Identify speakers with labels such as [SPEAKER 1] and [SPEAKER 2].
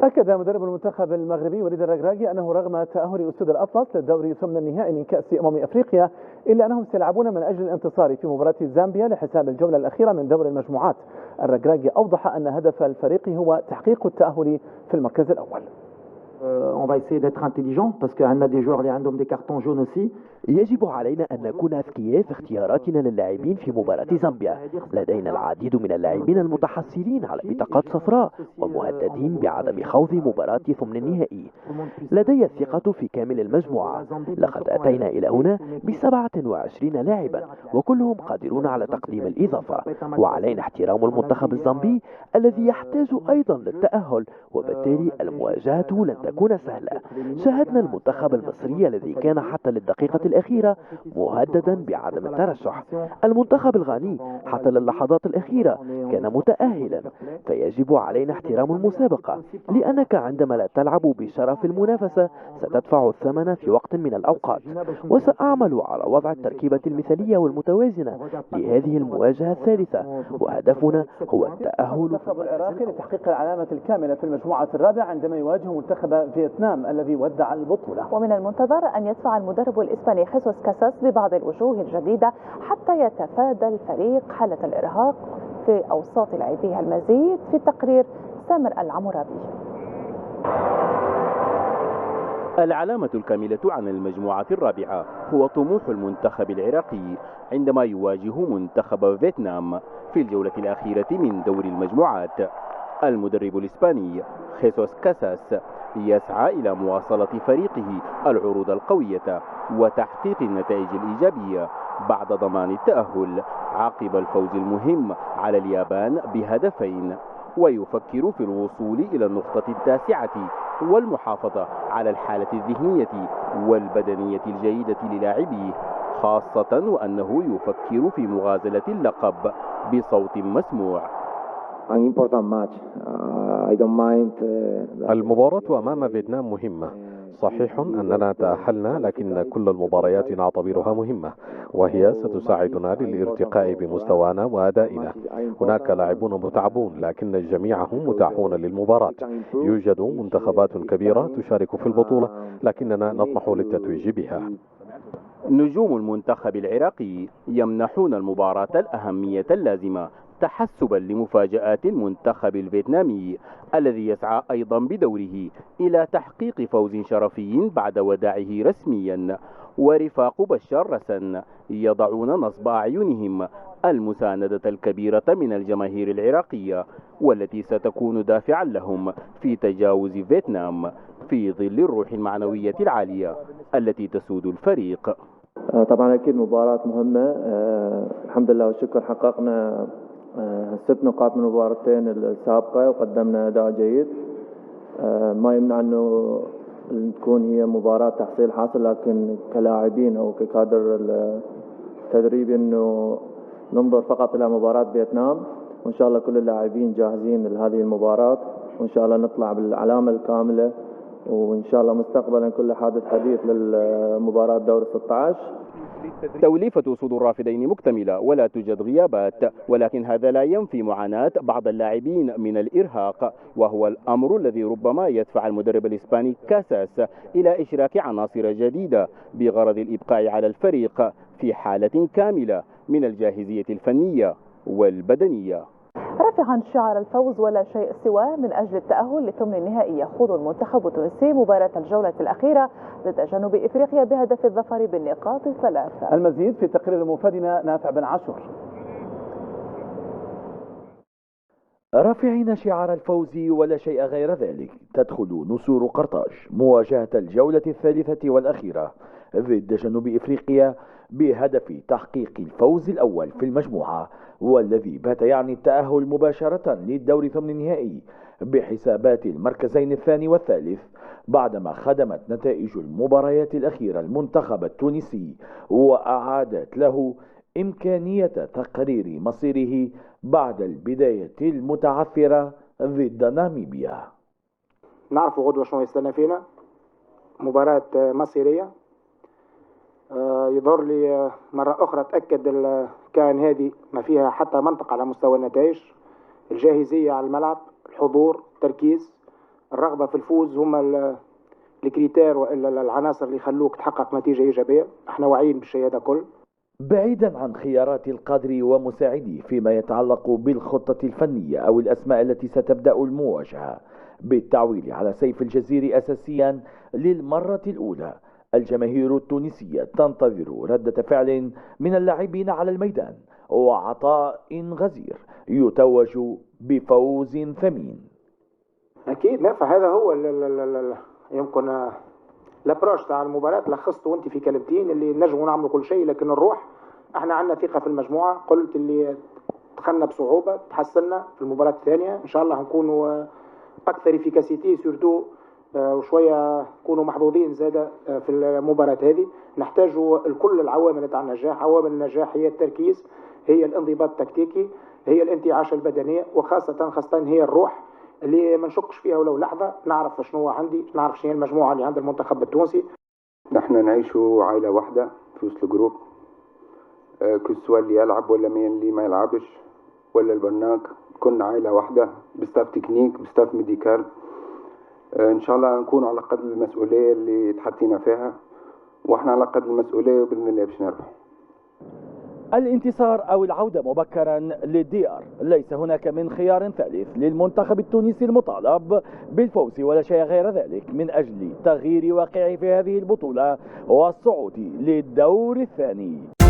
[SPEAKER 1] أكد مدرب المنتخب المغربي وليد الركراكي أنه رغم تأهل أسود الأطلس للدور ثمن النهائي من كأس أفريقيا إلا أنهم سيلعبون من أجل الانتصار في مباراة زامبيا لحساب الجولة الأخيرة من دور المجموعات. الركراكي أوضح أن هدف الفريق هو تحقيق التأهل في المركز الأول.
[SPEAKER 2] On va essayer d'être intelligent parce qu'on a des joueurs اللي عندهم des cartons jaunes aussi.
[SPEAKER 3] يجب علينا أن نكون أذكياء في اختياراتنا للاعبين في مباراة زامبيا. لدينا العديد من اللاعبين المتحصلين على بطاقات صفراء ومهددين بعدم خوض مباراة ثمن النهائي. لدي الثقة في كامل المجموعة. لقد أتينا إلى هنا ب27 لاعبا وكلهم قادرون على تقديم الإضافة، وعلينا احترام المنتخب الزامبي الذي يحتاج أيضا للتأهل، وبالتالي المواجهة لن تكون سهلة. شاهدنا المنتخب المصري الذي كان حتى للدقيقة الأخيرة مهددا بعدم الترشح. المنتخب الغاني حتى للحظات الأخيرة كان متأهلا، فيجب علينا احترام المسابقة، لأنك عندما لا تلعب بشرف المنافسة ستدفع الثمن في وقت من الأوقات. وسأعمل على وضع التركيبة المثالية والمتوازنة لهذه المواجهة الثالثة، وهدفنا هو التأهل.
[SPEAKER 1] المنتخب العراقي لتحقيق العلامة الكاملة في المجموعة الرابعة عندما يواجه منتخب فيتنام الذي ودع البطولة.
[SPEAKER 4] ومن المنتظر أن يدفع المدرب الإسباني خيسوس كاساس ببعض الوجوه الجديدة حتى يتفادى الفريق حالة الإرهاق في أوساط لاعبيه. المزيد في التقرير سامر العمرابي.
[SPEAKER 5] العلامة الكاملة عن المجموعة الرابعة هو طموح المنتخب العراقي عندما يواجه منتخب فيتنام في الجولة الأخيرة من دور المجموعات. المدرب الإسباني خيسوس كاساس يسعى إلى مواصلة فريقه العروض القوية وتحقيق النتائج الإيجابية بعد ضمان التأهل عقب الفوز المهم على اليابان بهدفين، ويفكر في الوصول إلى النقطة التاسعة والمحافظة على الحالة الذهنية والبدنية الجيدة للاعبيه، خاصة وأنه يفكر في مغازلة اللقب بصوت مسموع.
[SPEAKER 6] المباراة أمام فيتنام مهمة. صحيح أننا تأهلنا، لكن كل المباريات نعتبرها مهمة، وهي ستساعدنا للارتقاء بمستوانا وأدائنا. هناك لاعبون متعبون، لكن جميعهم متاحون للمباراة. يوجد منتخبات كبيرة تشارك في البطولة، لكننا نطمح للتتويج بها.
[SPEAKER 5] نجوم المنتخب العراقي يمنحون المباراة الأهمية اللازمة تحسبا لمفاجآت المنتخب الفيتنامي الذي يسعى أيضا بدوره إلى تحقيق فوز شرفي بعد وداعه رسميا. ورفاق بشار رسن يضعون نصب أعينهم المساندة الكبيرة من الجماهير العراقية، والتي ستكون دافعا لهم في تجاوز فيتنام في ظل الروح المعنوية العالية التي تسود الفريق.
[SPEAKER 7] طبعا أكيد مباراة مهمة. الحمد لله والشكر حققنا 6 نقاط من المباراتين السابقة وقدمنا أداء جيد. ما يمنع أنه تكون هي مباراة تحصيل حاصل، لكن كلاعبين أو ككادر التدريبي أنه ننظر فقط إلى مباراة فيتنام، وإن شاء الله كل اللاعبين جاهزين لهذه المباراة، وإن شاء الله نطلع بالعلامة الكاملة، وإن شاء الله مستقبلا كل حادث حديث للمباراة دور 16.
[SPEAKER 5] توليفة أسود الرافدين مكتملة ولا توجد غيابات، ولكن هذا لا ينفي معاناة بعض اللاعبين من الإرهاق، وهو الأمر الذي ربما يدفع المدرب الإسباني كاساس إلى إشراك عناصر جديدة بغرض الإبقاء على الفريق في حالة كاملة من الجاهزية الفنية والبدنية.
[SPEAKER 4] رافعا شعار الفوز ولا شيء سواه من أجل التأهل لثمن النهائي، يخوض المنتخب التونسي مباراة الجولة الأخيرة ضد جنوب إفريقيا بهدف الظفر بالنقاط 3.
[SPEAKER 1] المزيد في تقرير مفادنا نافع بن عاشور.
[SPEAKER 3] رافعين شعار الفوز ولا شيء غير ذلك، تدخل نسور قرطاج مواجهة الجولة الثالثة والأخيرة ضد جنوب إفريقيا بهدف تحقيق الفوز الأول في المجموعة، والذي بات يعني التأهل مباشرة للدور ثمن النهائي بحسابات المركزين الثاني والثالث، بعدما خدمت نتائج المباريات الأخيرة المنتخب التونسي وأعادت له إمكانية تقرير مصيره بعد البداية المتعثرة ضد ناميبيا.
[SPEAKER 8] نعرف غدوة شنو يستنى فينا، مباراة مصيرية. يظهر لي مرة أخرى تأكد كان هذه ما فيها حتى منطق على مستوى النتائج، الجاهزية على الملعب، الحضور، التركيز. الرغبة في الفوز هما الكريتير وإلا العناصر اللي يخلوك تحقق نتيجة إيجابية. احنا واعيين بالشيء هذا كل.
[SPEAKER 9] بعيدا عن خيارات القادري ومساعديه فيما يتعلق بالخطة الفنية أو الأسماء التي ستبدأ المواجهة بالتعويل على سيف الجزيري أساسيا للمرة الأولى، الجماهير التونسية تنتظر ردة فعل من اللاعبين على الميدان وعطاء غزير يتوج بفوز ثمين.
[SPEAKER 8] أكيد نافع، هذا هو يمكن الابروش تاع المباراة. لخصته وانت في كلمتين اللي نجموا نعملوا كل شيء، لكن الروح احنا عندنا ثقة في المجموعة. قلت اللي دخلنا بصعوبة تحسنا في المباراة الثانية، ان شاء الله نكونوا اكثر افيكاسيتي سورتو وشوية نكونوا محظوظين زادة في المباراة هذه. نحتاج كل العوامل تاع النجاح. عوامل النجاح هي التركيز، هي الانضباط التكتيكي، هي الانتعاش البدنية، وخاصة هي الروح اللي ما نشكش فيها ولو لحظة. نعرف شنو عندي، نعرف شنو هي المجموعة اللي عند المنتخب التونسي.
[SPEAKER 10] نحن نعيشوا عائلة واحدة في وسط الجروب، كسوا اللي يلعب ولا اللي ما يلعبش ولا البرناك، كنا عائلة واحدة بستاف تكنيك بستاف ميديكال. ان شاء الله نكون على قدر المسؤولية اللي تحطينا فيها، واحنا على قدر المسؤولية وبإذن الله باش نربح.
[SPEAKER 9] الانتصار أو العودة مبكرا للديار، ليس هناك من خيار ثالث للمنتخب التونسي المطالب بالفوز ولا شيء غير ذلك من أجل تغيير واقعه في هذه البطولة والصعود للدور الثاني.